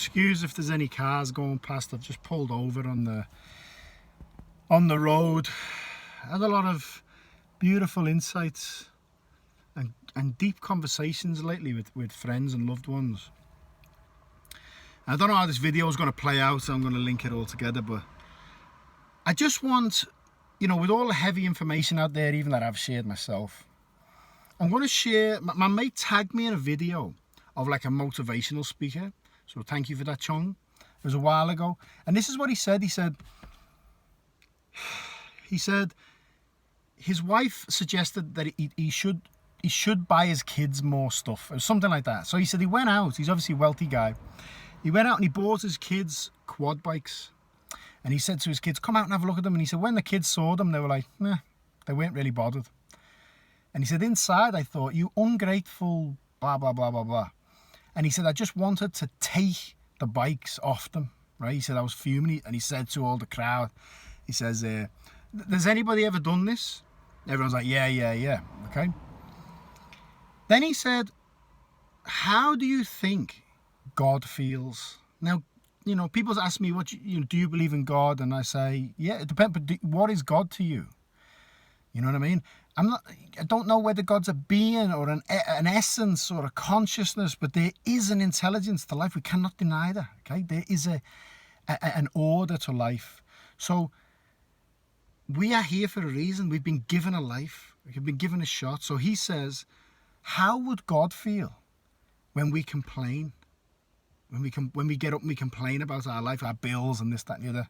excuse if there's any cars going past. I've just pulled over on the road. I had a lot of beautiful insights and deep conversations lately with friends and loved ones. I don't know how this video is going to play out, so I'm going to link it all together, but I just want, with all the heavy information out there, even that I've shared myself, I'm going to share, my mate tagged me in a video of like a motivational speaker, so thank you for that, Chong. It was a while ago, and this is what he said. He said his wife suggested that he should buy his kids more stuff, or something like that. So he said he went out, he's obviously a wealthy guy, he went out and he bought his kids quad bikes, and he said to his kids, come out and have a look at them. And he said when the kids saw them, they were like, nah, they weren't really bothered. And he said, inside I thought, you ungrateful blah blah blah blah blah. And he said, I just wanted to take the bikes off them, right? He said, I was fuming. And he said to all the crowd, he says, has anybody ever done this? Everyone's like, yeah, okay. Then he said, how do you think God feels? Now, people ask me, do you believe in God? And I say, yeah, it depends, but what is God to you? You know what I mean? I don't know whether God's a being or an essence or a consciousness, but there is an intelligence to life. We cannot deny that, okay? There is an order to life. So we are here for a reason. We've been given a life. We've been given a shot. So he says, how would God feel when we complain? When we get up and we complain about our life, our bills and this, that and the other.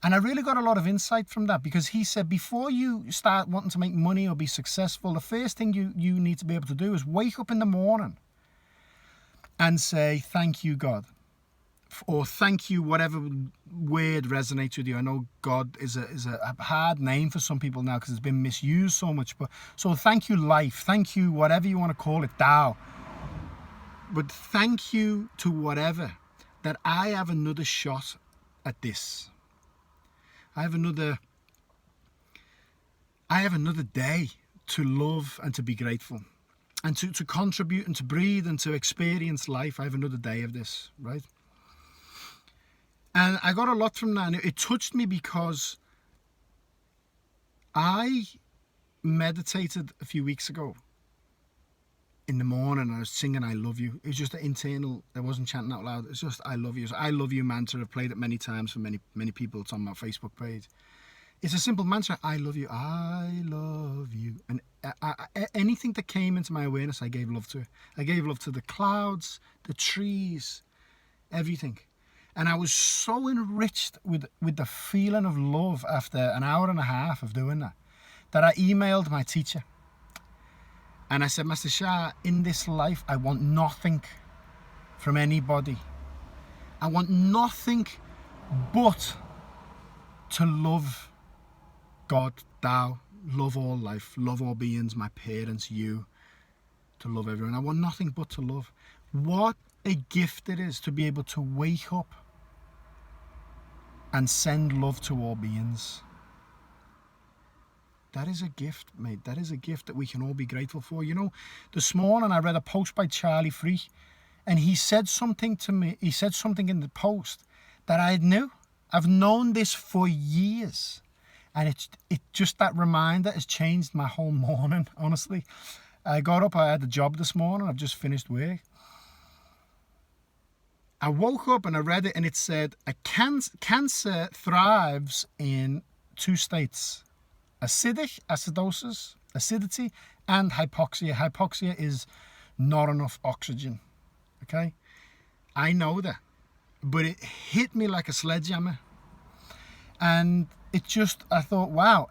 And I really got a lot of insight from that, because he said before you start wanting to make money or be successful, the first thing you need to be able to do is wake up in the morning and say, thank you, God. Or thank you, whatever word resonates with you. I know God is a hard name for some people now because it's been misused so much. But so thank you, life. Thank you, whatever you want to call it, Tao. But thank you to whatever, that I have another shot at this. I have another day to love and to be grateful and to contribute and to breathe and to experience life. I have another day of this, right? And I got a lot from that, and it touched me because I meditated a few weeks ago in the morning. I was singing I love you. It was just an internal, I wasn't chanting out loud. It's just I love you. So I love you mantra. I've played it many times for many people. It's on my Facebook page. It's a simple mantra. I love you. I love you. And anything that came into my awareness, I gave love to it. I gave love to the clouds, the trees, everything. And I was so enriched with the feeling of love after an hour and a half of doing that I emailed my teacher. And I said, Master Shah, in this life, I want nothing from anybody. I want nothing but to love God, Tao, love all life, love all beings, my parents, you, to love everyone. I want nothing but to love. What a gift it is to be able to wake up and send love to all beings. That is a gift, mate. That is a gift that we can all be grateful for. This morning I read a post by Charlie Free, and he said something to me. He said something in the post that I knew. I've known this for years, and it just, that reminder has changed my whole morning, honestly. I got up, I had a job this morning, I've just finished work. I woke up and I read it, and it said, cancer thrives in 2 states. Acidity, and hypoxia. Hypoxia is not enough oxygen, okay? I know that, but it hit me like a sledgehammer. And I thought, wow,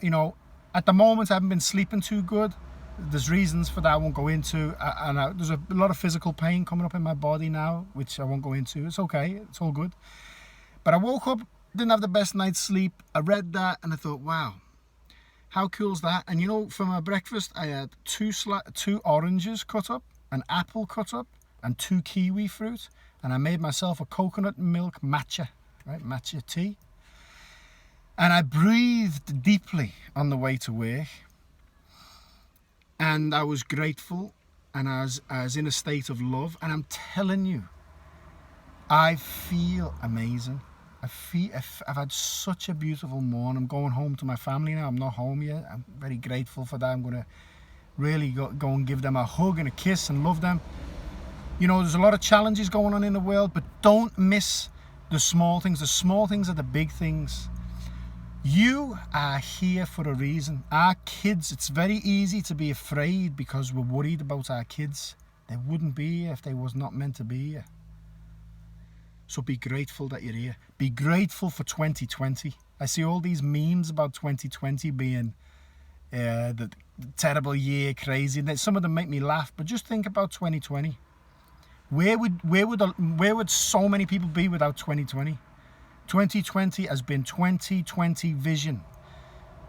at the moment I haven't been sleeping too good. There's reasons for that I won't go into, and there's a lot of physical pain coming up in my body now, which I won't go into. It's okay, it's all good. But I woke up, didn't have the best night's sleep. I read that and I thought, wow, how cool is that? And for my breakfast, I had 2 oranges cut up, an apple cut up, and 2 kiwi fruit. And I made myself a coconut milk matcha, right? Matcha tea. And I breathed deeply on the way to work. And I was grateful, and I was in a state of love. And I'm telling you, I feel amazing. I've had such a beautiful morning. I'm going home to my family now. I'm not home yet. I'm very grateful for that. I'm going to really go and give them a hug and a kiss and love them. You know, there's a lot of challenges going on in the world, but don't miss the small things. The small things are the big things. You are here for a reason. Our kids, it's very easy to be afraid because we're worried about our kids. They wouldn't be here if they was not meant to be here. So be grateful that you're here. Be grateful for 2020. I see all these memes about 2020 being the terrible year, crazy. Some of them make me laugh, but just think about 2020. Where would so many people be without 2020? 2020 has been 2020 vision.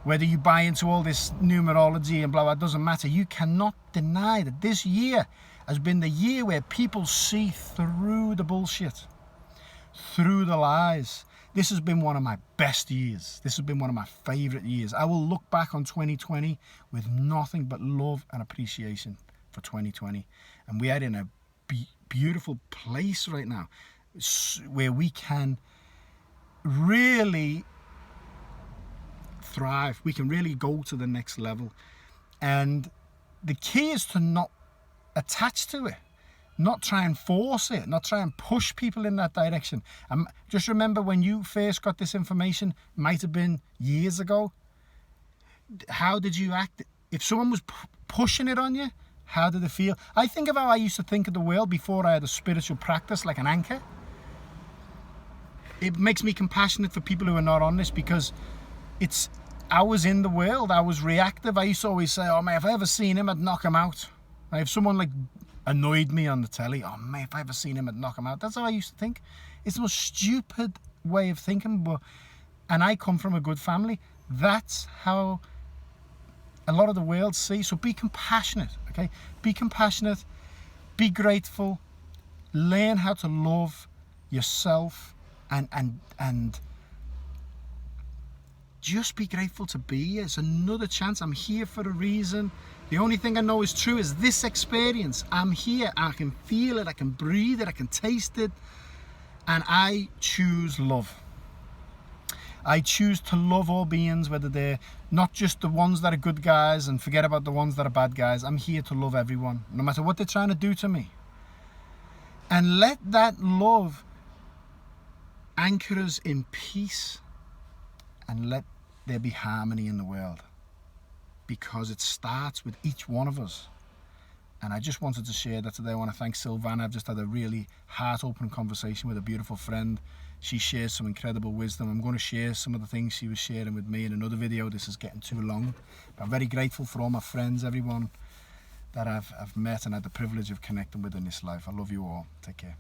Whether you buy into all this numerology and blah, blah, doesn't matter. You cannot deny that this year has been the year where people see through the bullshit, through the lies. This has been one of my best years. This has been one of my favorite years. I will look back on 2020 with nothing but love and appreciation for 2020. And we are in a beautiful place right now where we can really thrive. We can really go to the next level. And the key is to not attach to it. Not try and force it, not try and push people in that direction. Just remember when you first got this information, might have been years ago, how did you act? If someone was pushing it on you, how did it feel? I think of how I used to think of the world before I had a spiritual practice like an anchor. It makes me compassionate for people who are not on this because I was in the world, I was reactive. I used to always say, oh man, if I ever seen him, I'd knock him out. If someone like annoyed me on the telly, oh man, if I ever seen him, I'd knock him out. That's how I used to think. It's the most stupid way of thinking, and I come from a good family. That's how a lot of the world see. So be compassionate, okay? Be compassionate, be grateful, learn how to love yourself, and just be grateful to be here. It's another chance. I'm here for a reason. The only thing I know is true is this experience. I'm here. I can feel it. I can breathe it. I can taste it. And I choose love. I choose to love all beings, whether they're not just the ones that are good guys and forget about the ones that are bad guys. I'm here to love everyone, no matter what they're trying to do to me. And let that love anchor us in peace, and let there be harmony in the world, because it starts with each one of us. And I just wanted to share that today. I want to thank Silvana. I've just had a really heart-opening conversation with a beautiful friend. She shares some incredible wisdom. I'm going to share some of the things she was sharing with me in another video. This is getting too long. But I'm very grateful for all my friends, everyone that I've met and had the privilege of connecting with in this life. I love you all. Take care.